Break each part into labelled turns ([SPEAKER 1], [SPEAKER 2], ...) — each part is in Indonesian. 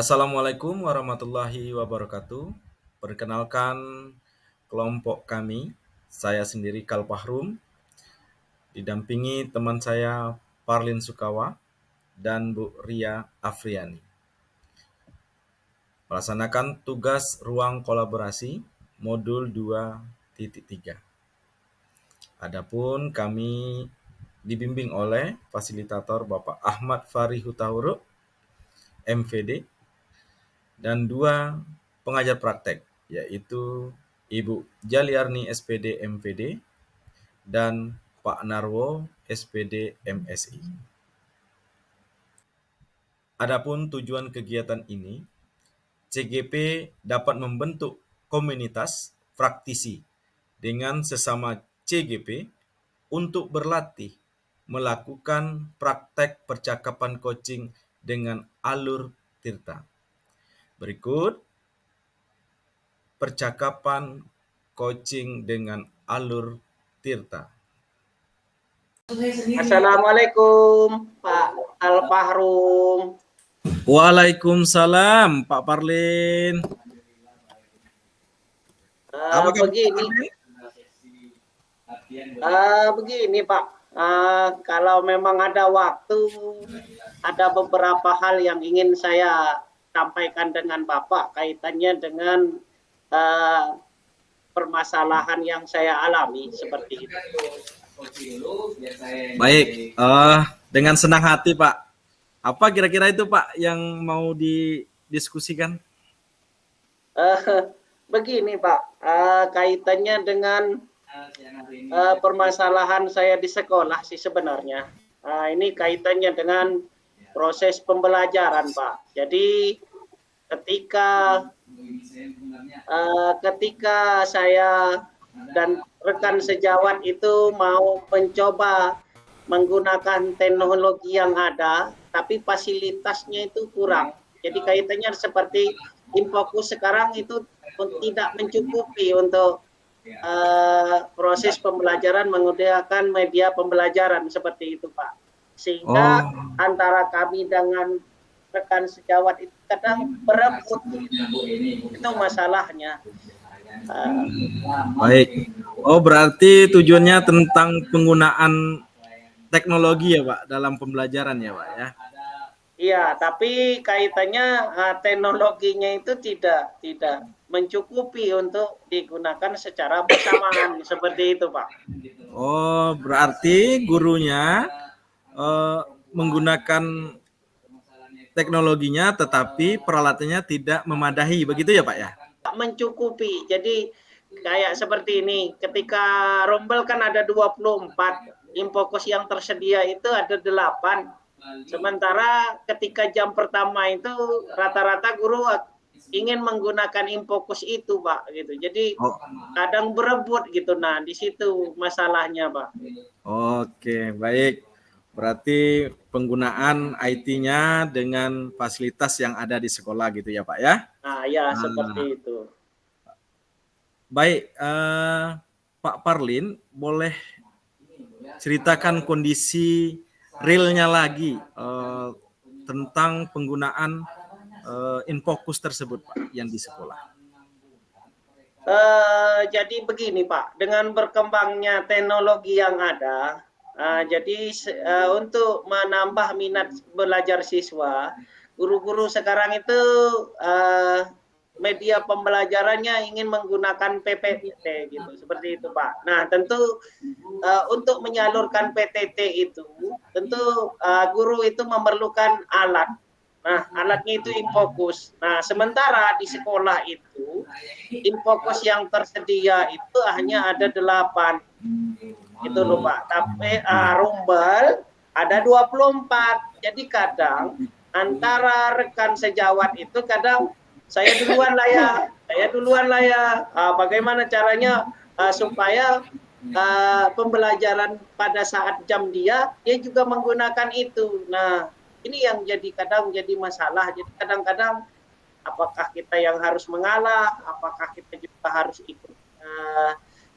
[SPEAKER 1] Assalamualaikum warahmatullahi wabarakatuh. Perkenalkan kelompok kami, saya sendiri Kalpahrum, didampingi teman saya Parlin Sukawa dan Bu Ria Afriani. Melaksanakan tugas ruang kolaborasi modul 2.3. Adapun kami dibimbing oleh fasilitator Bapak Ahmad Fari Hutauruk, MVD, dan 2 pengajar praktek, yaitu Ibu Jaliarni SPD MVD dan Pak Narwo SPD MSI. Adapun tujuan kegiatan ini, CGP dapat membentuk komunitas praktisi dengan sesama CGP untuk berlatih melakukan praktek percakapan coaching dengan alur Tirta. Berikut percakapan coaching dengan alur Tirta.
[SPEAKER 2] Assalamualaikum Pak Alfahrum.
[SPEAKER 1] Waalaikumsalam Pak Parlin.
[SPEAKER 2] Begini Pak, kalau memang ada waktu, ada beberapa hal yang ingin saya sampaikan dengan Bapak kaitannya dengan permasalahan yang saya alami seperti itu.
[SPEAKER 1] Baik, dengan senang hati Pak. Apa kira-kira itu Pak yang mau didiskusikan?
[SPEAKER 2] Begini Pak, kaitannya dengan permasalahan saya di sekolah sih sebenarnya. Ini kaitannya dengan proses pembelajaran Pak. Jadi ketika saya dan rekan sejawat itu mau mencoba menggunakan teknologi yang ada, tapi fasilitasnya itu kurang. Jadi kaitannya seperti Infokus sekarang itu tidak mencukupi untuk proses pembelajaran menggunakan media pembelajaran seperti itu Pak. Sehingga antara kami dengan rekan sejawat itu kadang berebut, itu masalahnya.
[SPEAKER 1] Baik. Berarti tujuannya tentang penggunaan teknologi ya Pak dalam pembelajaran ya Pak ya?
[SPEAKER 2] Iya, tapi kaitannya teknologinya itu tidak mencukupi untuk digunakan secara bersamaan seperti itu Pak.
[SPEAKER 1] Berarti gurunya menggunakan teknologinya tetapi peralatannya tidak memadahi, begitu ya Pak ya?
[SPEAKER 2] Mencukupi. Jadi kayak seperti ini, ketika rombel kan ada 24, Infokus yang tersedia itu ada 8. Sementara ketika jam pertama itu rata-rata guru ingin menggunakan Infokus itu Pak gitu. Jadi kadang berebut gitu. Nah, di situ masalahnya Pak.
[SPEAKER 1] Oke, baik. Berarti penggunaan IT-nya dengan fasilitas yang ada di sekolah gitu ya Pak ya?
[SPEAKER 2] Nah, ya seperti itu.
[SPEAKER 1] Baik, Pak Parlin, boleh ceritakan kondisi realnya lagi tentang penggunaan Infokus tersebut Pak yang di sekolah.
[SPEAKER 2] Jadi begini Pak, dengan berkembangnya teknologi yang ada, jadi untuk menambah minat belajar siswa, guru-guru sekarang itu media pembelajarannya ingin menggunakan PPT gitu, seperti itu Pak. Nah tentu untuk menyalurkan PTT itu, tentu guru itu memerlukan alat. Nah, alatnya itu Infokus. Nah, sementara di sekolah itu, Infokus yang tersedia itu hanya ada 8. Itu loh Pak. Tapi rombel ada 24. Jadi kadang antara rekan sejawat itu kadang saya duluan lah ya. Bagaimana caranya supaya pembelajaran pada saat jam dia juga menggunakan itu. Nah, ini yang kadang jadi masalah. Jadi kadang-kadang apakah kita yang harus mengalah, apakah kita juga harus ikut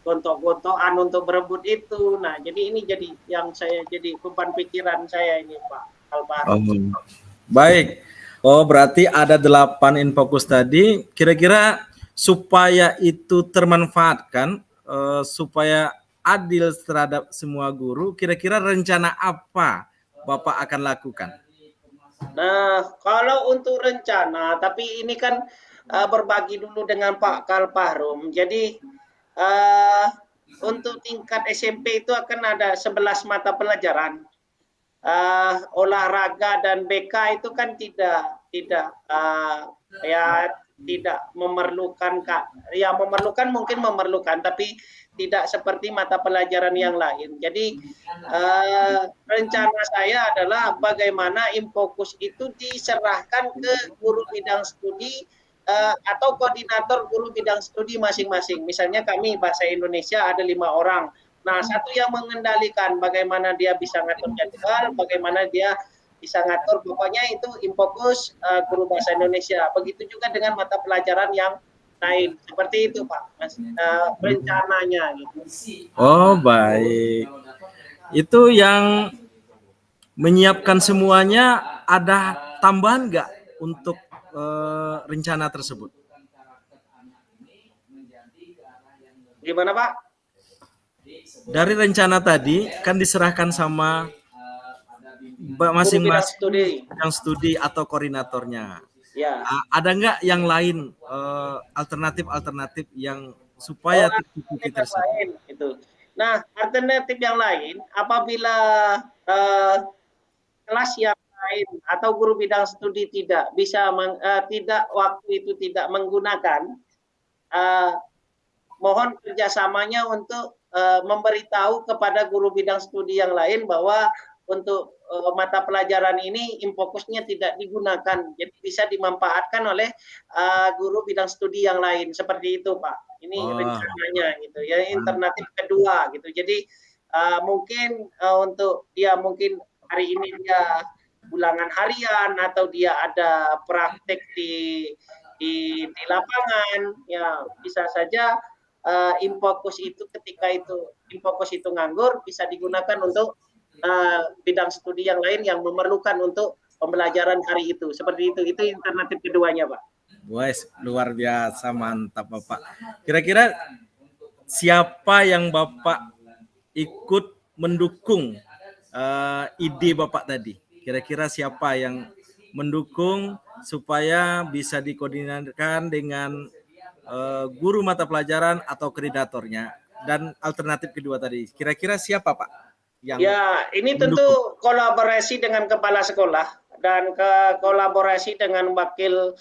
[SPEAKER 2] gontok-gontokan untuk berebut itu. Nah, jadi ini jadi beban pikiran saya ini Pak Albar.
[SPEAKER 1] Baik, Oh, berarti ada 8 Infokus tadi. Kira-kira supaya itu termanfaatkan, supaya adil terhadap semua guru, kira-kira rencana apa Bapak akan lakukan?
[SPEAKER 2] Nah, kalau untuk rencana, tapi ini kan berbagi dulu dengan Pak Kalpahrum. Jadi untuk tingkat SMP itu akan ada 11 mata pelajaran. Olahraga dan BK itu kan tidak ya tidak memerlukan, ya memerlukan mungkin memerlukan, tapi tidak seperti mata pelajaran yang lain. Jadi rencana saya adalah bagaimana Infokus itu diserahkan ke guru bidang studi atau koordinator guru bidang studi masing-masing. Misalnya kami bahasa Indonesia ada 5 orang. Nah, satu yang mengendalikan bagaimana dia bisa ngatur jadwal, bagaimana dia bisa ngatur, pokoknya itu Infokus guru bahasa Indonesia. Begitu juga dengan mata pelajaran yang lain. Seperti itu, Pak, Mas, rencananya gitu.
[SPEAKER 1] Oh, baik. Itu yang menyiapkan semuanya, ada tambahan nggak untuk rencana tersebut?
[SPEAKER 2] Gimana, Pak?
[SPEAKER 1] Dari rencana tadi kan diserahkan sama masing-masing yang studi atau koordinatornya.
[SPEAKER 2] Ya.
[SPEAKER 1] Ada nggak yang lain alternatif yang supaya tercukupi tersebut?
[SPEAKER 2] Itu. Nah, alternatif yang lain apabila kelas yang lain atau guru bidang studi tidak bisa tidak waktu itu tidak menggunakan, mohon kerjasamanya untuk memberitahu kepada guru bidang studi yang lain bahwa untuk mata pelajaran ini Infokusnya tidak digunakan, jadi bisa dimanfaatkan oleh guru bidang studi yang lain, seperti itu, Pak. Ini rencananya gitu ya, alternatif kedua gitu. Jadi mungkin untuk dia mungkin hari ini dia ulangan harian atau dia ada praktek di lapangan, ya bisa saja Infokus itu ketika itu Infokus itu nganggur bisa digunakan untuk bidang studi yang lain yang memerlukan untuk pembelajaran hari itu. Seperti itu alternatif keduanya, Pak.
[SPEAKER 1] Wes, luar biasa, mantap Bapak. Kira-kira siapa yang Bapak ikut mendukung ide Bapak tadi? Kira-kira siapa yang mendukung supaya bisa dikoordinasikan dengan guru mata pelajaran atau koordinatornya? Dan alternatif kedua tadi, kira-kira siapa, Pak?
[SPEAKER 2] Ya, ini tentu kolaborasi dengan kepala sekolah dan kolaborasi dengan wakil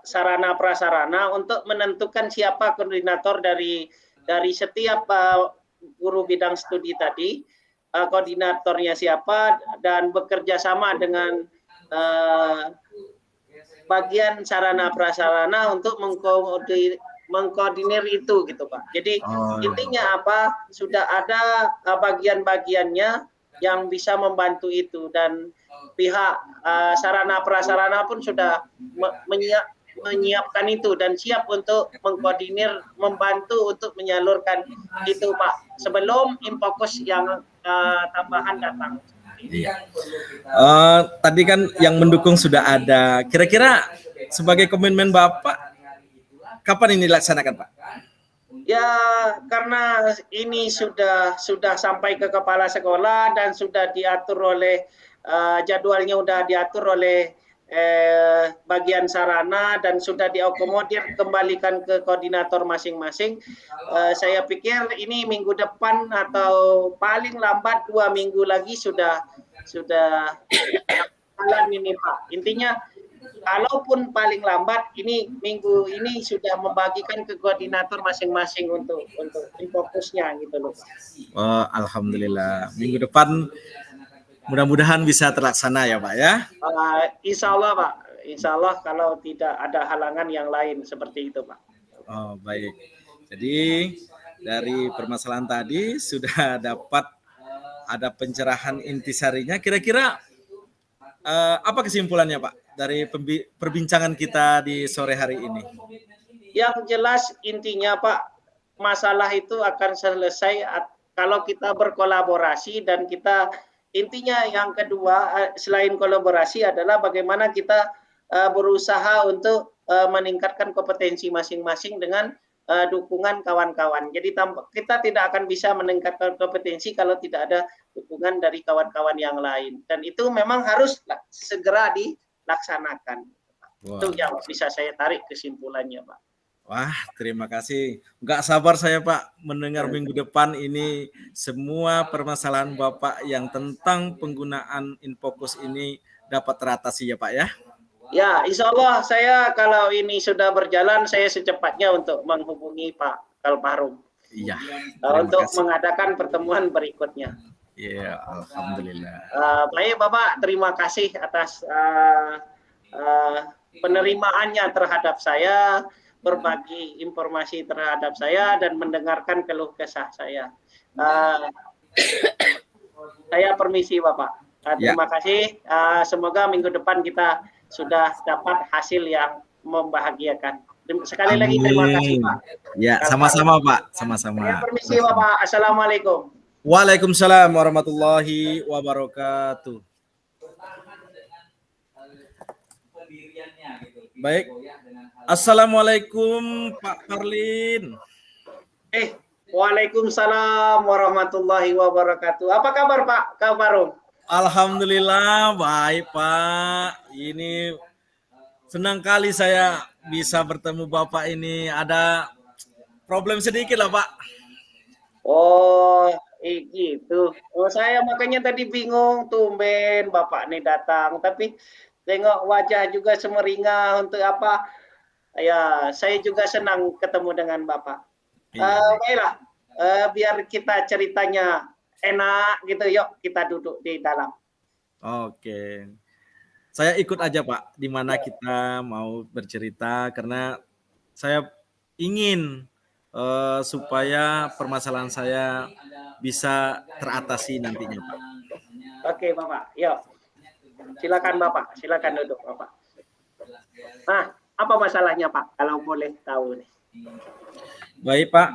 [SPEAKER 2] sarana prasarana untuk menentukan siapa koordinator dari setiap guru bidang studi tadi, koordinatornya siapa, dan bekerja sama dengan bagian sarana prasarana untuk mengkoordinir itu gitu, Pak. Jadi intinya apa? Sudah ada bagian-bagiannya yang bisa membantu itu, dan pihak sarana prasarana pun sudah menyiapkan itu dan siap untuk mengkoordinir, membantu untuk menyalurkan itu, Pak, sebelum Infokus yang tambahan datang.
[SPEAKER 1] Iya. Tadi kan yang mendukung sudah ada. Kira-kira sebagai komitmen Bapak, kapan ini dilaksanakan, Pak?
[SPEAKER 2] Ya, karena ini sudah sampai ke kepala sekolah dan sudah diatur oleh jadwalnya sudah diatur oleh bagian sarana dan sudah diakomodir, kembalikan ke koordinator masing-masing. Saya pikir ini minggu depan atau paling lambat 2 minggu lagi sudah jalan ini, Pak. Intinya kalaupun paling lambat ini minggu ini sudah membagikan ke koordinator masing-masing untuk Infokusnya gitu loh, Pak.
[SPEAKER 1] Alhamdulillah, minggu depan mudah-mudahan bisa terlaksana ya, Pak ya.
[SPEAKER 2] Insya Allah, Pak. Insya Allah kalau tidak ada halangan yang lain seperti itu, Pak.
[SPEAKER 1] Baik. Jadi dari permasalahan tadi sudah dapat ada pencerahan intisarinya. Kira-kira apa kesimpulannya, Pak, dari perbincangan kita di sore hari ini?
[SPEAKER 2] Yang jelas intinya, Pak, masalah itu akan selesai kalau kita berkolaborasi dan kita intinya yang kedua selain kolaborasi adalah bagaimana kita berusaha untuk meningkatkan kompetensi masing-masing dengan dukungan kawan-kawan. Jadi kita tidak akan bisa meningkatkan kompetensi kalau tidak ada dukungan dari kawan-kawan yang lain. Dan itu memang harus segera dilaksanakan. Itu yang bisa saya tarik kesimpulannya, Pak.
[SPEAKER 1] Wah, terima kasih. Nggak sabar saya, Pak, mendengar minggu depan ini semua permasalahan Bapak yang tentang penggunaan Infocus ini dapat teratasi ya, Pak ya.
[SPEAKER 2] Ya, insya Allah saya kalau ini sudah berjalan, saya secepatnya untuk menghubungi Pak Kalparum.
[SPEAKER 1] Iya.
[SPEAKER 2] Untuk mengadakan pertemuan berikutnya.
[SPEAKER 1] Iya, alhamdulillah.
[SPEAKER 2] Baik Bapak, terima kasih atas penerimaannya terhadap saya, berbagi informasi terhadap saya, dan mendengarkan keluh kesah saya. Saya permisi Bapak. Terima kasih. Semoga minggu depan kita sudah dapat hasil yang membahagiakan. Sekali lagi terima kasih Pak.
[SPEAKER 1] Ya, sama-sama Pak, sama-sama.
[SPEAKER 2] Saya permisi Bapak. Assalamualaikum.
[SPEAKER 1] Waalaikumsalam warahmatullahi wabarakatuh. Baik. Assalamualaikum Pak Parlin.
[SPEAKER 2] Waalaikumsalam warahmatullahi wabarakatuh. Apa kabar Pak Kalparum?
[SPEAKER 1] Alhamdulillah baik Pak. Ini senang kali saya bisa bertemu Bapak ini. Ada problem sedikit lah Pak.
[SPEAKER 2] Oh, gitu. Saya makanya tadi bingung, tumben Bapak nih datang. Tapi tengok wajah juga semeringah untuk apa. Ya, saya juga senang ketemu dengan Bapak. Baiklah, biar kita ceritanya enak gitu, yuk kita duduk di dalam.
[SPEAKER 1] Oke. Saya ikut aja Pak, di mana kita mau bercerita karena saya ingin supaya permasalahan saya bisa teratasi nantinya Pak.
[SPEAKER 2] Oke Bapak, yuk. Silakan Bapak, silakan duduk Bapak. Nah, apa masalahnya Pak, kalau boleh tahu nih?
[SPEAKER 1] Baik Pak,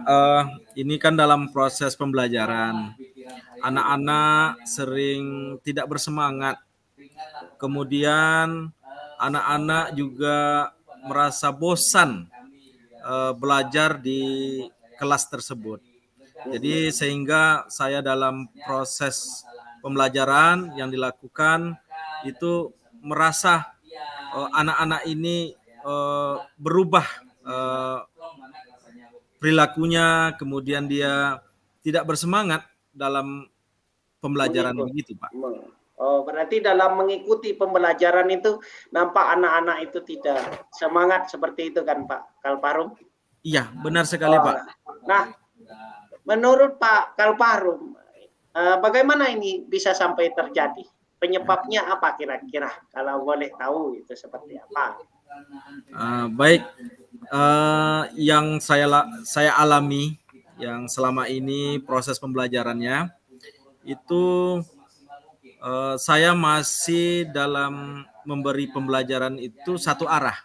[SPEAKER 1] ini kan dalam proses pembelajaran. Anak-anak sering tidak bersemangat. Kemudian anak-anak juga merasa bosan belajar di kelas tersebut. Jadi sehingga saya dalam proses pembelajaran yang dilakukan itu merasa anak-anak ini berubah perilakunya, kemudian dia tidak bersemangat dalam pembelajaran begitu, Pak.
[SPEAKER 2] Oh, berarti dalam mengikuti pembelajaran itu nampak anak-anak itu tidak semangat seperti itu kan, Pak Kalparum?
[SPEAKER 1] Iya, benar sekali, Pak.
[SPEAKER 2] Nah, menurut Pak Kalparum, bagaimana ini bisa sampai terjadi? Penyebabnya apa kira-kira? Kalau boleh tahu itu seperti apa?
[SPEAKER 1] Baik, yang saya alami yang selama ini proses pembelajarannya itu saya masih dalam memberi pembelajaran itu satu arah.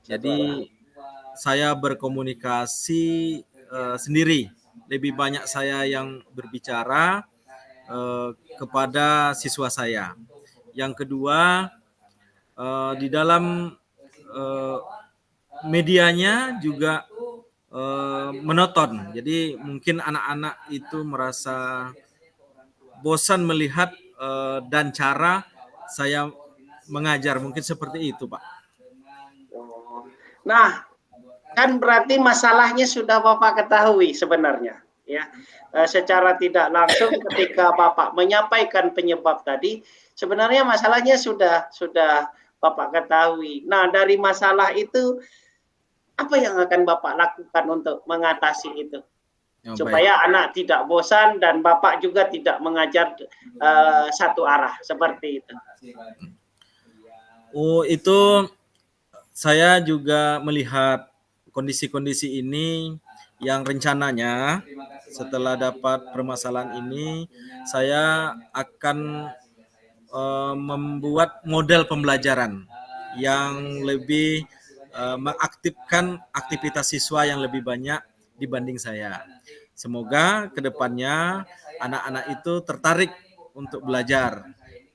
[SPEAKER 1] Jadi saya berkomunikasi sendiri. Lebih banyak saya yang berbicara kepada siswa saya. Yang kedua, di dalam medianya juga menonton. Jadi mungkin anak-anak itu merasa bosan melihat dan cara saya mengajar, mungkin seperti itu, Pak.
[SPEAKER 2] Nah, kan berarti masalahnya sudah Bapak ketahui sebenarnya, ya. Secara tidak langsung ketika Bapak menyampaikan penyebab tadi, sebenarnya masalahnya sudah Bapak ketahui. Nah, dari masalah itu apa yang akan Bapak lakukan untuk mengatasi itu? Supaya anak tidak bosan dan Bapak juga tidak mengajar satu arah seperti itu.
[SPEAKER 1] Oh, itu saya juga melihat kondisi-kondisi ini yang rencananya setelah dapat permasalahan ini saya akan membuat model pembelajaran yang lebih mengaktifkan aktivitas siswa yang lebih banyak dibanding saya. Semoga kedepannya anak-anak itu tertarik untuk belajar.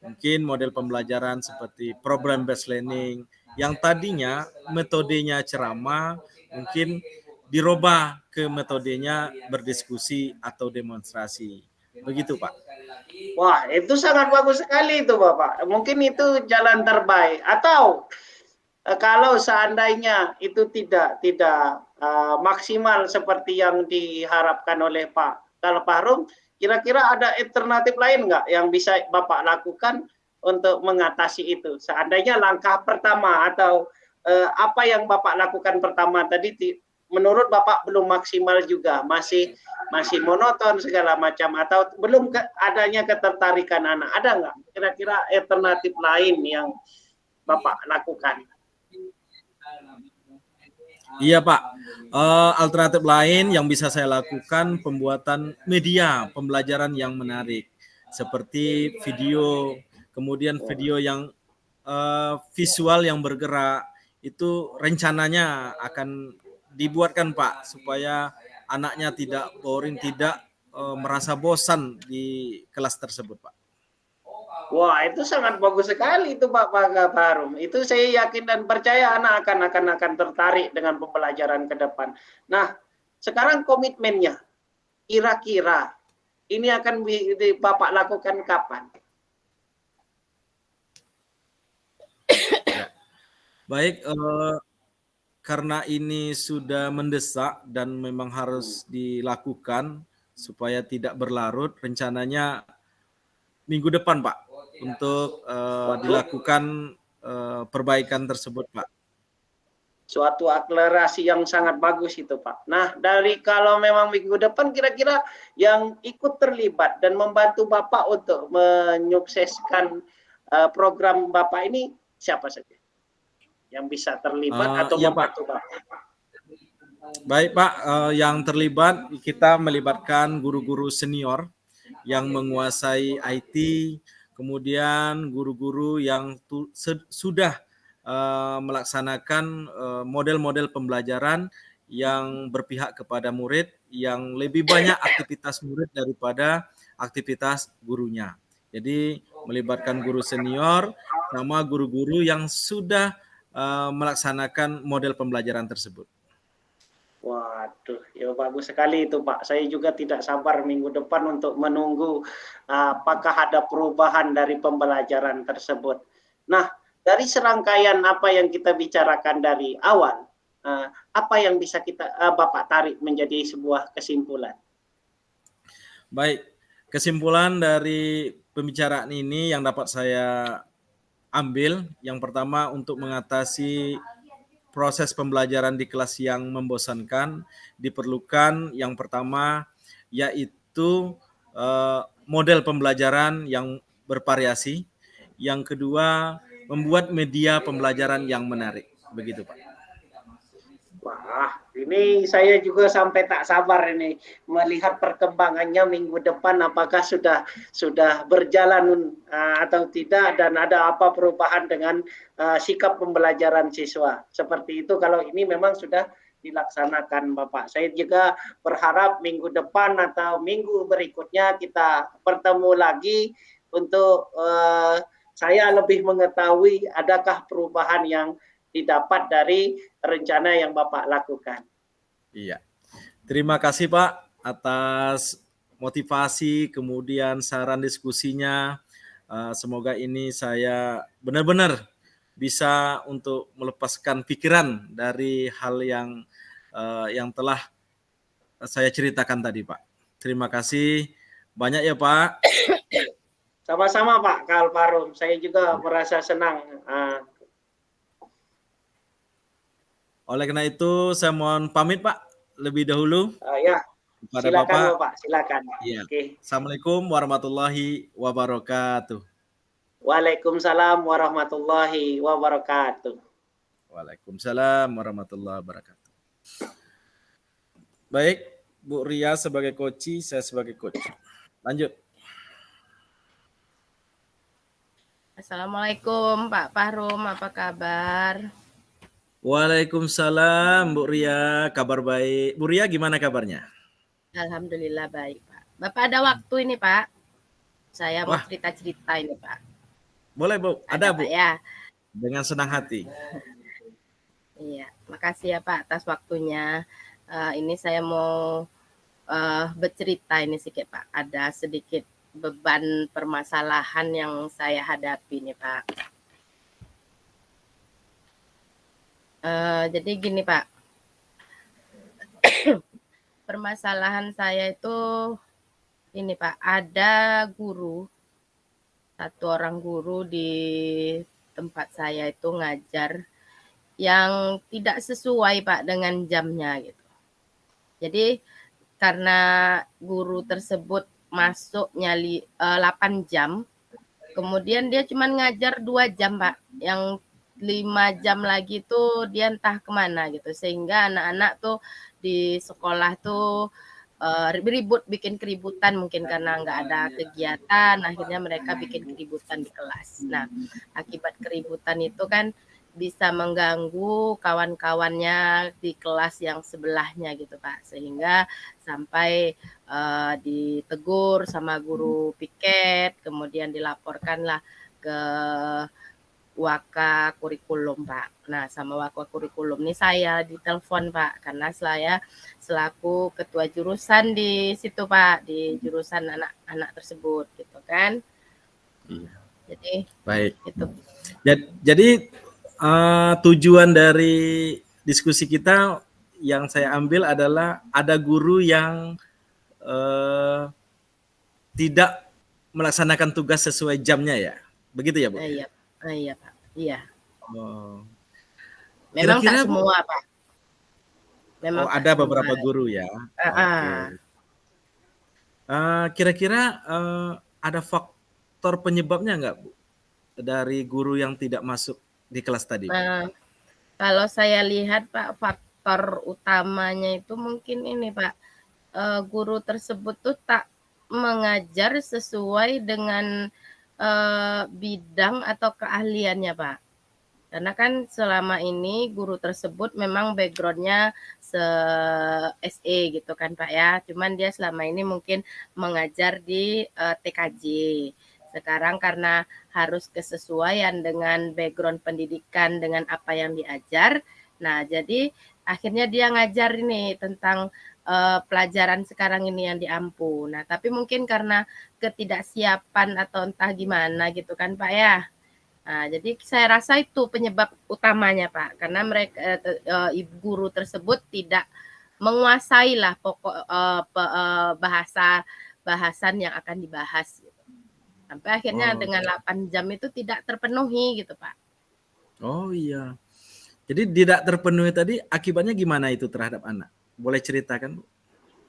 [SPEAKER 1] Mungkin model pembelajaran seperti program based learning yang tadinya metodenya ceramah mungkin dirubah ke metodenya berdiskusi atau demonstrasi. Begitu, Pak.
[SPEAKER 2] Wah, itu sangat bagus sekali itu, Bapak. Mungkin itu jalan terbaik. Atau kalau seandainya itu tidak maksimal seperti yang diharapkan oleh Pak Kalparum, kira-kira ada alternatif lain nggak yang bisa Bapak lakukan untuk mengatasi itu? Seandainya langkah pertama atau apa yang Bapak lakukan pertama tadi menurut Bapak belum maksimal juga, masih monoton segala macam, atau belum adanya ketertarikan anak. Ada nggak kira-kira alternatif lain yang Bapak lakukan?
[SPEAKER 1] Iya, Pak. Alternatif lain yang bisa saya lakukan pembuatan media pembelajaran yang menarik seperti video, kemudian video yang visual yang bergerak itu rencananya akan dibuatkan, Pak, supaya anaknya tidak boring, tidak merasa bosan di kelas tersebut, Pak.
[SPEAKER 2] Wah, itu sangat bagus sekali itu Pak Kalparum. Itu saya yakin dan percaya anak akan tertarik dengan pembelajaran ke depan. Nah, sekarang komitmennya, kira-kira ini akan Bapak lakukan kapan?
[SPEAKER 1] Ya. Baik, karena ini sudah mendesak dan memang harus dilakukan supaya tidak berlarut, rencananya minggu depan, Pak, untuk dilakukan perbaikan tersebut, Pak.
[SPEAKER 2] Suatu akselerasi yang sangat bagus itu, Pak. Nah, dari kalau memang minggu depan kira-kira yang ikut terlibat dan membantu Bapak untuk menyukseskan program Bapak ini siapa saja yang bisa terlibat atau
[SPEAKER 1] iya,
[SPEAKER 2] membantu
[SPEAKER 1] Pak.
[SPEAKER 2] Bapak?
[SPEAKER 1] Baik, Pak, yang terlibat kita melibatkan guru-guru senior yang menguasai IT, kemudian guru-guru yang sudah melaksanakan model-model pembelajaran yang berpihak kepada murid, yang lebih banyak aktivitas murid daripada aktivitas gurunya. Jadi melibatkan guru senior sama guru-guru yang sudah melaksanakan model pembelajaran tersebut.
[SPEAKER 2] Waduh, ya bagus sekali itu Pak. Saya juga tidak sabar minggu depan untuk menunggu apakah ada perubahan dari pembelajaran tersebut. Nah, dari serangkaian apa yang kita bicarakan dari awal, apa yang bisa Bapak tarik menjadi sebuah kesimpulan?
[SPEAKER 1] Baik, kesimpulan dari pembicaraan ini yang dapat saya ambil, yang pertama untuk mengatasi proses pembelajaran di kelas yang membosankan diperlukan yang pertama yaitu model pembelajaran yang bervariasi, yang kedua membuat media pembelajaran yang menarik. Begitu, Pak.
[SPEAKER 2] Wah, ini saya juga sampai tak sabar ini melihat perkembangannya minggu depan apakah sudah berjalan atau tidak dan ada apa perubahan dengan sikap pembelajaran siswa. Seperti itu kalau ini memang sudah dilaksanakan Bapak. Saya juga berharap minggu depan atau minggu berikutnya kita bertemu lagi untuk saya lebih mengetahui adakah perubahan yang didapat dari rencana yang Bapak lakukan.
[SPEAKER 1] Iya. Terima kasih Pak atas motivasi kemudian saran diskusinya. Semoga ini saya benar-benar bisa untuk melepaskan pikiran dari hal yang telah saya ceritakan tadi, Pak. Terima kasih banyak ya, Pak.
[SPEAKER 2] Sama-sama Pak Kalparum. Saya juga merasa senang.
[SPEAKER 1] Oleh karena itu, saya mohon pamit, Pak, lebih dahulu.
[SPEAKER 2] Ya,
[SPEAKER 1] Kepada
[SPEAKER 2] silakan
[SPEAKER 1] Bapak.
[SPEAKER 2] Silakan.
[SPEAKER 1] Ya.
[SPEAKER 2] Oke.
[SPEAKER 1] Assalamualaikum warahmatullahi wabarakatuh.
[SPEAKER 2] Waalaikumsalam warahmatullahi wabarakatuh.
[SPEAKER 1] Waalaikumsalam warahmatullahi wabarakatuh. Baik, Bu Ria sebagai coach, saya sebagai coach. Lanjut.
[SPEAKER 3] Assalamualaikum Pak Parum, apa kabar?
[SPEAKER 1] Waalaikumsalam Bu Ria, kabar baik. Bu Ria gimana kabarnya?
[SPEAKER 3] Alhamdulillah baik Pak. Bapak ada waktu ini Pak? Saya mau
[SPEAKER 1] Wah,
[SPEAKER 3] cerita-cerita ini Pak.
[SPEAKER 1] boleh Bu, ada
[SPEAKER 3] Ada
[SPEAKER 1] Bu,
[SPEAKER 3] Pak ya?
[SPEAKER 1] dengan senang hati.
[SPEAKER 3] Iya, makasih ya Pak atas waktunya. Ini saya mau bercerita ini sedikit Pak. Ada sedikit beban permasalahan yang saya hadapi nih Pak. Jadi gini Pak, permasalahan saya itu ini Pak, ada satu orang guru di tempat saya itu ngajar yang tidak sesuai Pak dengan jamnya gitu. Jadi karena guru tersebut masuknya 8 jam, kemudian dia cuma ngajar 2 jam Pak, yang 5 jam lagi tuh dia entah kemana gitu, sehingga anak-anak tuh di sekolah tuh ribut, bikin keributan mungkin karena nggak ada kegiatan, akhirnya mereka bikin keributan di kelas. Nah, akibat keributan itu kan bisa mengganggu kawan-kawannya di kelas yang sebelahnya gitu Pak, sehingga sampai ditegur sama guru piket, kemudian dilaporkanlah ke Waka Kurikulum Pak. Nah, sama Waka Kurikulum ini saya ditelepon Pak, karena saya selaku ketua jurusan di situ Pak, di jurusan anak-anak tersebut gitu kan.
[SPEAKER 1] Iya.
[SPEAKER 3] Jadi
[SPEAKER 1] Baik.
[SPEAKER 3] itu.
[SPEAKER 1] Jadi tujuan dari diskusi kita yang saya ambil adalah ada guru yang tidak melaksanakan tugas sesuai jamnya ya, begitu ya Bu?
[SPEAKER 3] Iya, iya Pak. Iya.
[SPEAKER 1] Oh.
[SPEAKER 3] Memang tak
[SPEAKER 1] Kira-kira Bu,
[SPEAKER 3] semua Pak. Memang tak
[SPEAKER 1] ada
[SPEAKER 3] semua.
[SPEAKER 1] beberapa guru ya. Oke. Kira-kira ada faktor penyebabnya nggak Bu dari guru yang tidak masuk di kelas tadi Bu?
[SPEAKER 3] Nah, kalau saya lihat Pak, faktor utamanya itu mungkin ini Pak, guru tersebut tuh tak mengajar sesuai dengan bidang atau keahliannya Pak. Karena kan selama ini guru tersebut memang background-nya SE gitu kan Pak ya. Cuman dia selama ini mungkin mengajar di TKJ. Sekarang karena harus kesesuaian dengan background pendidikan dengan apa yang diajar. Nah, jadi akhirnya dia ngajar ini tentang pelajaran sekarang ini yang di Ampu. Nah, tapi mungkin karena ketidaksiapan atau entah gimana gitu kan Pak ya. Nah, jadi saya rasa itu penyebab utamanya Pak, karena mereka ibu guru tersebut tidak menguasai lah pokok bahasan yang akan dibahas gitu. Sampai akhirnya
[SPEAKER 1] Oh,
[SPEAKER 3] dengan 8 jam itu tidak terpenuhi gitu Pak.
[SPEAKER 1] oh iya. Jadi tidak terpenuhi tadi akibatnya gimana itu terhadap anak? Boleh ceritakan Bu?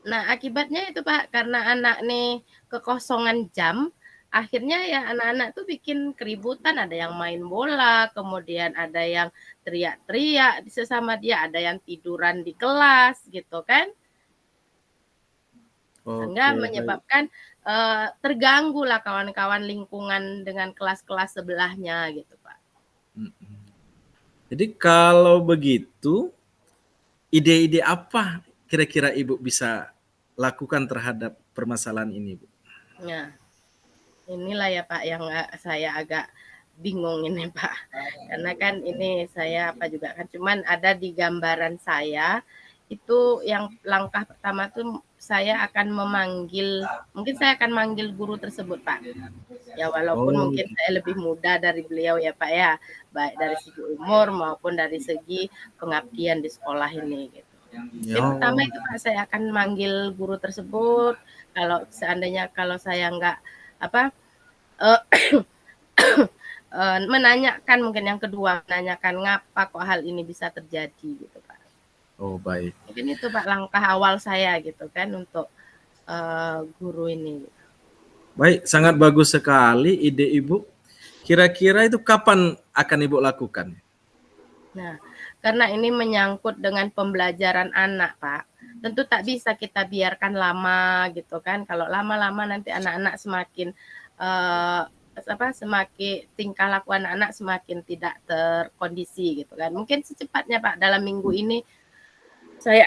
[SPEAKER 3] Nah, akibatnya itu Pak, karena anak nih kekosongan jam, akhirnya ya anak-anak tuh bikin keributan, ada yang main bola, kemudian ada yang teriak-teriak sesama dia, ada yang tiduran di kelas gitu kan. Sehingga
[SPEAKER 1] Oke, baik.
[SPEAKER 3] menyebabkan terganggu lah kawan-kawan lingkungan dengan kelas-kelas sebelahnya gitu Pak.
[SPEAKER 1] Jadi kalau begitu, ide-ide apa kira-kira Ibu bisa lakukan terhadap permasalahan ini, Bu?
[SPEAKER 3] Nah, inilah ya Pak yang saya agak bingung ini Pak. Karena kan ini saya apa juga kan cuman ada di gambaran saya itu yang langkah pertama tuh saya akan mungkin saya akan manggil guru tersebut Pak. Ya walaupun
[SPEAKER 1] Oh,
[SPEAKER 3] mungkin saya lebih muda dari beliau ya Pak ya, baik dari segi umur maupun dari segi pengabdian di sekolah ini gitu. Mungkin pertama itu Pak saya akan manggil guru tersebut, kalau seandainya kalau saya nggak apa menanyakan mungkin yang kedua, menanyakan ngapa kok hal ini bisa terjadi gitu Pak.
[SPEAKER 1] oh baik.
[SPEAKER 3] Mungkin itu Pak langkah awal saya gitu kan untuk guru ini.
[SPEAKER 1] Baik, sangat bagus sekali ide Ibu. Kira-kira itu kapan akan Ibu lakukan?
[SPEAKER 3] Nah, karena ini menyangkut dengan pembelajaran anak, Pak. Tentu tak bisa kita biarkan lama gitu kan. Kalau lama-lama nanti anak-anak semakin semakin tingkah laku anak-anak semakin tidak terkondisi gitu kan. Mungkin secepatnya Pak dalam minggu ini saya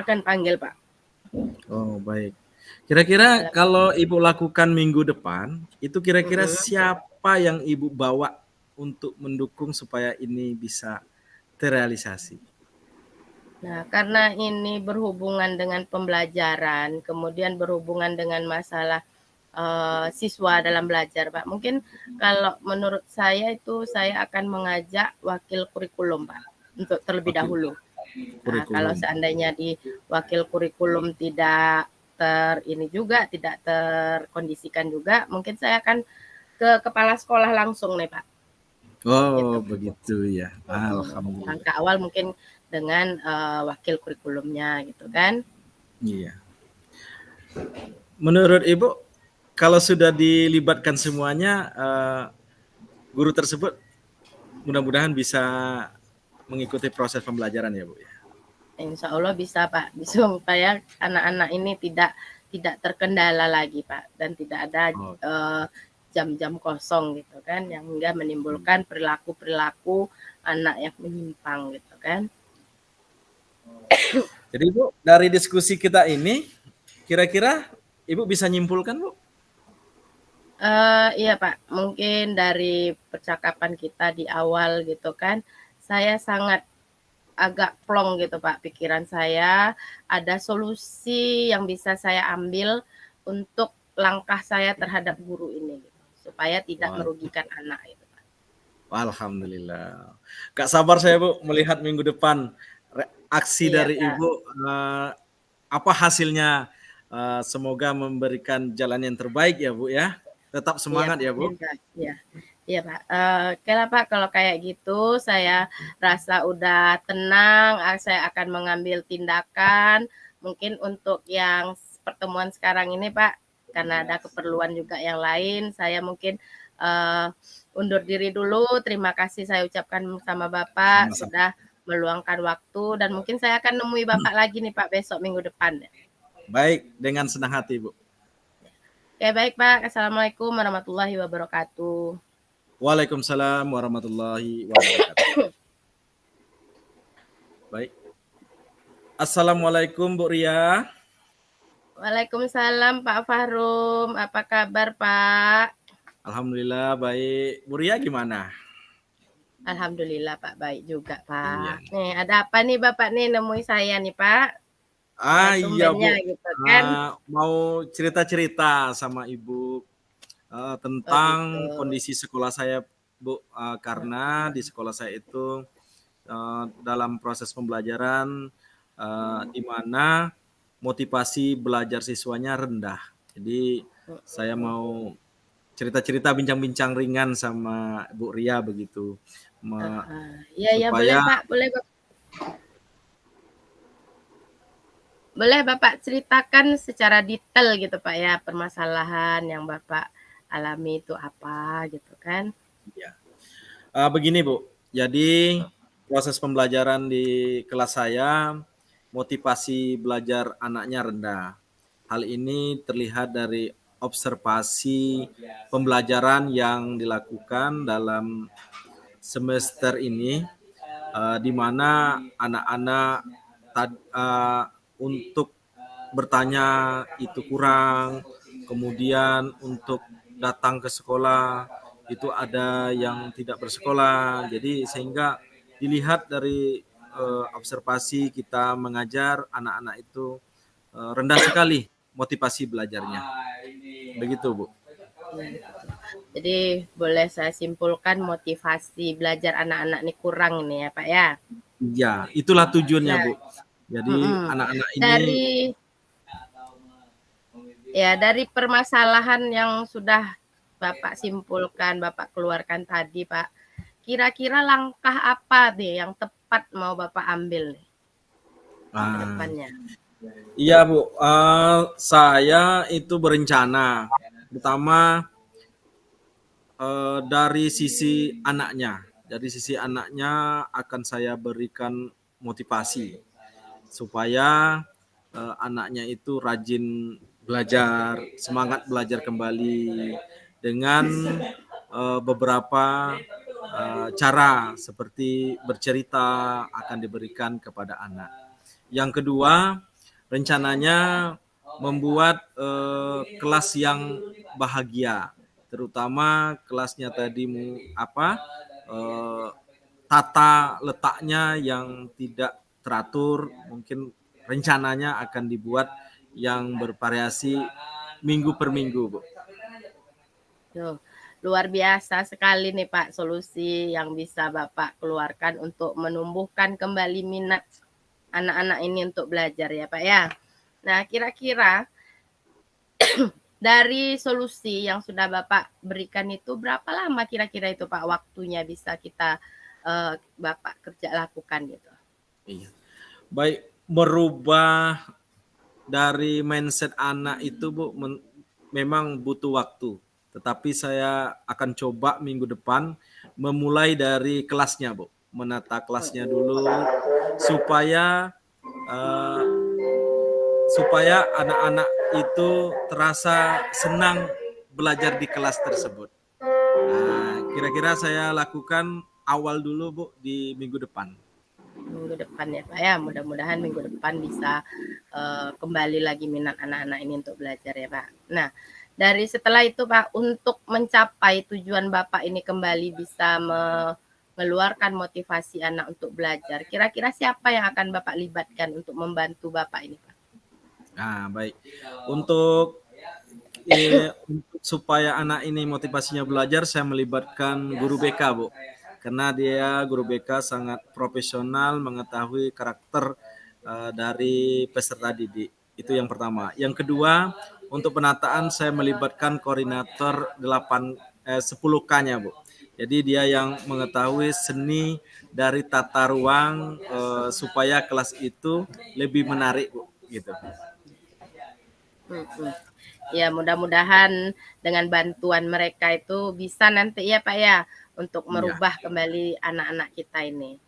[SPEAKER 3] akan panggil Pak.
[SPEAKER 1] Oh baik. Kira-kira kalau Ibu lakukan minggu depan, itu kira-kira
[SPEAKER 3] Mm-mm.
[SPEAKER 1] siapa yang Ibu bawa untuk mendukung supaya ini bisa terrealisasi?
[SPEAKER 3] Nah, karena ini berhubungan dengan pembelajaran, kemudian berhubungan dengan masalah siswa dalam belajar, Pak. Mungkin kalau menurut saya itu saya akan mengajak wakil kurikulum, Pak, untuk terlebih
[SPEAKER 1] Wakil
[SPEAKER 3] dahulu. Nah, kalau
[SPEAKER 1] kurikulum.
[SPEAKER 3] seandainya di wakil kurikulum tidak ini juga, tidak terkondisikan juga, mungkin saya akan ke kepala sekolah langsung nih, Pak.
[SPEAKER 1] Oh,
[SPEAKER 3] Gitu.
[SPEAKER 1] begitu ya. Alhamdulillah.
[SPEAKER 3] Langkah awal mungkin dengan wakil kurikulumnya gitu kan.
[SPEAKER 1] Iya. Menurut Ibu, kalau sudah dilibatkan semuanya, guru tersebut mudah-mudahan bisa mengikuti proses pembelajaran ya Bu ya.
[SPEAKER 3] Insya Allah bisa Pak, supaya anak-anak ini tidak terkendala lagi Pak, dan tidak ada
[SPEAKER 1] Oh,
[SPEAKER 3] jam-jam kosong gitu kan, yang hingga menimbulkan perilaku-perilaku anak yang menyimpang gitu kan.
[SPEAKER 1] jadi Bu, dari diskusi kita ini, kira-kira Ibu bisa nyimpulkan Bu?
[SPEAKER 3] Iya Pak, mungkin dari percakapan kita di awal gitu kan, saya sangat agak plong gitu Pak pikiran saya, ada solusi yang bisa saya ambil untuk langkah saya terhadap guru ini gitu, supaya tidak
[SPEAKER 1] Wah,
[SPEAKER 3] merugikan anak gitu Pak.
[SPEAKER 1] alhamdulillah. Gak sabar saya Bu melihat minggu depan aksi
[SPEAKER 3] Iya
[SPEAKER 1] dari
[SPEAKER 3] Pak.
[SPEAKER 1] Ibu, apa hasilnya. Semoga memberikan jalan yang terbaik ya Bu ya. Tetap
[SPEAKER 3] Iya
[SPEAKER 1] semangat
[SPEAKER 3] Pak,
[SPEAKER 1] ya
[SPEAKER 3] amin
[SPEAKER 1] Bu.
[SPEAKER 3] Pak. Iya. Iya Pak. Oke lah Pak, kalau kayak gitu saya rasa udah tenang, saya akan mengambil tindakan. Mungkin untuk yang pertemuan sekarang ini Pak, karena ada keperluan juga yang lain, saya mungkin undur diri dulu. Terima kasih saya ucapkan sama Bapak
[SPEAKER 1] Sama-sama.
[SPEAKER 3] sudah meluangkan waktu, dan mungkin saya akan nemui Bapak lagi nih Pak besok minggu depan.
[SPEAKER 1] Baik, dengan senang hati Bu.
[SPEAKER 3] Oke baik Pak, Assalamualaikum warahmatullahi wabarakatuh.
[SPEAKER 1] Waalaikumsalam warahmatullahi wabarakatuh. Baik. Assalamualaikum Bu Ria.
[SPEAKER 3] Waalaikumsalam Pak Fahrum, apa kabar Pak?
[SPEAKER 1] Alhamdulillah baik. Bu Ria gimana?
[SPEAKER 3] Alhamdulillah Pak, baik juga
[SPEAKER 1] Iya.
[SPEAKER 3] Pak. Nih ada apa nih Bapak nih nemui saya nih Pak?
[SPEAKER 1] Iya
[SPEAKER 3] Tumbennya
[SPEAKER 1] Bu.
[SPEAKER 3] gitu kan.
[SPEAKER 1] Mau cerita-cerita sama Ibu
[SPEAKER 3] Oh gitu.
[SPEAKER 1] tentang kondisi sekolah saya Bu. Karena di sekolah saya itu dalam proses pembelajaran di mana motivasi belajar siswanya rendah. Jadi saya mau cerita-cerita bincang-bincang ringan sama Bu Ria begitu.
[SPEAKER 3] Iya ya boleh
[SPEAKER 1] Supaya
[SPEAKER 3] Pak, boleh Bapak. Boleh Bapak ceritakan secara detail gitu Pak ya, permasalahan yang Bapak alami itu apa gitu kan.
[SPEAKER 1] ya. Begini Bu, jadi proses pembelajaran di kelas saya motivasi belajar anaknya rendah. Hal ini terlihat dari observasi pembelajaran yang dilakukan dalam semester ini, di mana anak-anak untuk bertanya itu kurang, kemudian untuk datang ke sekolah itu ada yang tidak bersekolah. Jadi sehingga dilihat dari observasi kita mengajar anak-anak itu rendah sekali motivasi belajarnya. Begitu, Bu.
[SPEAKER 3] Jadi boleh saya simpulkan motivasi belajar anak-anak ini kurang ini ya Pak ya.
[SPEAKER 1] Iya, itulah tujuannya,
[SPEAKER 3] Nah,
[SPEAKER 1] Bu. Jadi anak-anak ini
[SPEAKER 3] dari permasalahan yang sudah Bapak simpulkan, Bapak keluarkan tadi Pak, kira-kira langkah apa nih yang tepat mau Bapak ambil nih ke depannya?
[SPEAKER 1] Iya Bu, saya itu berencana pertama dari sisi anaknya. Dari sisi anaknya akan saya berikan motivasi supaya anaknya itu rajin belajar, semangat belajar kembali dengan beberapa cara seperti bercerita akan diberikan kepada anak. Yang kedua, rencananya membuat kelas yang bahagia, terutama kelasnya tadi tata letaknya yang tidak teratur, mungkin rencananya akan dibuat yang bervariasi minggu per minggu, Bu.
[SPEAKER 3] Tuh, luar biasa sekali nih Pak solusi yang bisa Bapak keluarkan untuk menumbuhkan kembali minat anak-anak ini untuk belajar ya Pak ya. Nah, kira-kira dari solusi yang sudah Bapak berikan itu berapa lama kira-kira itu Pak waktunya bisa kita Bapak kerja lakukan gitu?
[SPEAKER 1] Iya. Baik, merubah dari mindset anak itu Bu memang butuh waktu. Tetapi saya akan coba minggu depan memulai dari kelasnya, Bu. Menata kelasnya dulu supaya anak-anak itu terasa senang belajar di kelas tersebut. Nah, kira-kira saya lakukan awal dulu, Bu, di minggu depan.
[SPEAKER 3] Minggu depan ya Pak ya, mudah-mudahan minggu depan bisa kembali lagi minat anak-anak ini untuk belajar ya Pak. Nah, dari setelah itu Pak, untuk mencapai tujuan Bapak ini kembali bisa mengeluarkan motivasi anak untuk belajar, kira-kira siapa yang akan Bapak libatkan untuk membantu Bapak ini Pak?
[SPEAKER 1] Nah, baik. Untuk supaya anak ini motivasinya belajar, saya melibatkan guru BK, Bu. Karena dia guru BK sangat profesional, mengetahui karakter dari peserta didik. Itu yang pertama. Yang kedua, untuk penataan saya melibatkan koordinator 10K-nya, Bu. Jadi dia yang mengetahui seni dari tata ruang supaya kelas itu lebih menarik, Bu, gitu.
[SPEAKER 3] Ya, mudah-mudahan dengan bantuan mereka itu bisa nanti ya Pak ya untuk merubah kembali anak-anak kita ini.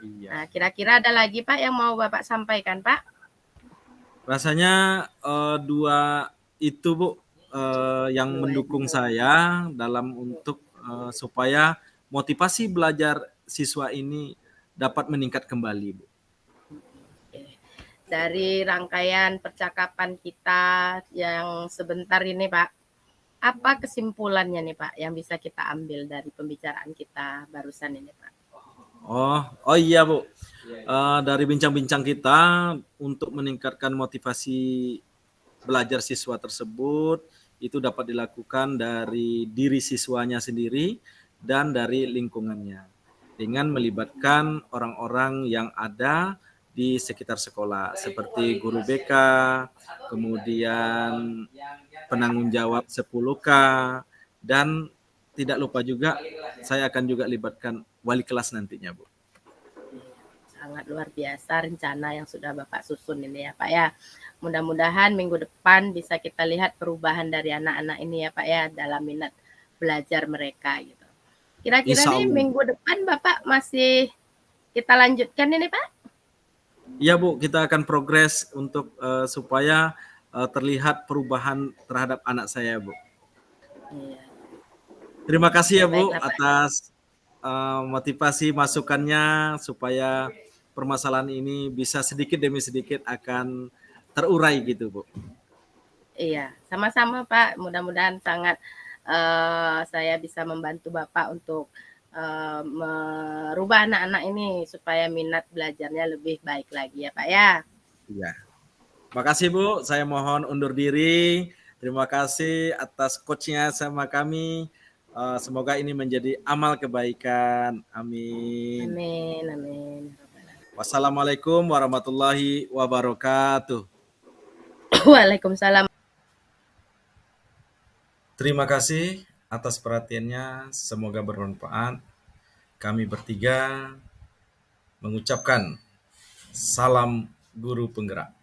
[SPEAKER 1] Iya.
[SPEAKER 3] Nah, kira-kira ada lagi Pak yang mau Bapak sampaikan Pak?
[SPEAKER 1] Rasanya dua itu Bu yang mendukung saya dalam untuk supaya motivasi belajar siswa ini dapat meningkat kembali, Bu.
[SPEAKER 3] Dari rangkaian percakapan kita yang sebentar ini Pak, apa kesimpulannya nih Pak yang bisa kita ambil dari pembicaraan kita barusan ini Pak?
[SPEAKER 1] Oh iya Bu, dari bincang-bincang kita untuk meningkatkan motivasi belajar siswa tersebut itu dapat dilakukan dari diri siswanya sendiri dan dari lingkungannya dengan melibatkan orang-orang yang ada di sekitar sekolah seperti guru BK, kemudian penanggung jawab 10K, dan tidak lupa juga saya akan juga libatkan wali kelas nantinya, Bu.
[SPEAKER 3] Sangat luar biasa rencana yang sudah Bapak susun ini ya Pak ya. Mudah-mudahan minggu depan bisa kita lihat perubahan dari anak-anak ini ya Pak ya dalam minat belajar mereka gitu. Kira-kira nih minggu depan Bapak masih kita lanjutkan ini Pak?
[SPEAKER 1] Iya Bu, kita akan progres untuk supaya terlihat perubahan terhadap anak saya, Bu.
[SPEAKER 3] Iya.
[SPEAKER 1] Terima kasih ya Bu atas motivasi masukannya supaya permasalahan ini bisa sedikit demi sedikit akan terurai gitu Bu.
[SPEAKER 3] Iya, sama-sama Pak. Mudah-mudahan sangat saya bisa membantu Bapak untuk merubah anak-anak ini supaya minat belajarnya lebih baik lagi ya Pak ya.
[SPEAKER 1] Iya. Makasih Bu, saya mohon undur diri. Terima kasih atas coachnya sama kami. Semoga ini menjadi amal kebaikan. Amin.
[SPEAKER 3] Amin, amin.
[SPEAKER 1] Wassalamualaikum warahmatullahi wabarakatuh.
[SPEAKER 3] Waalaikumsalam.
[SPEAKER 1] Terima kasih atas perhatiannya. Semoga bermanfaat. Kami bertiga mengucapkan salam guru penggerak.